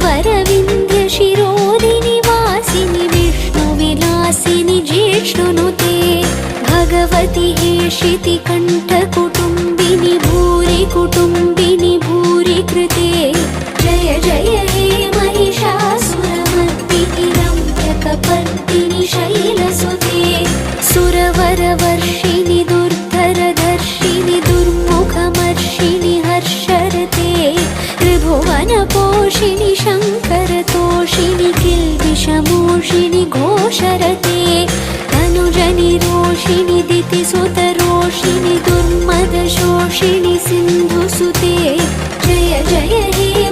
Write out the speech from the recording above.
वरविन्द्यशिरोदिनि वासिनि विष्णुविलासिनि जिष्णुनुते भगवति हेशितिकण्ठकुटुम्बिनि भूरि कुटुम्बिनि भूरि कृते जय जय हे महिषासुरमर्दिनि रम्यकपर्दिनि शैलसुते सुरवरवर्षिणि दुर्धरधर्षिणि दुर्मुखमर्षिणि हर्षरते त्रिभुवनपोषिणि शङ्करतोषिणि किल्बिषमोषिणि घोषरते तनुजनिरोषिणि दितिसुतरोषिणि दुर्मदशोषिणि सिन्धुसुते जय जय हे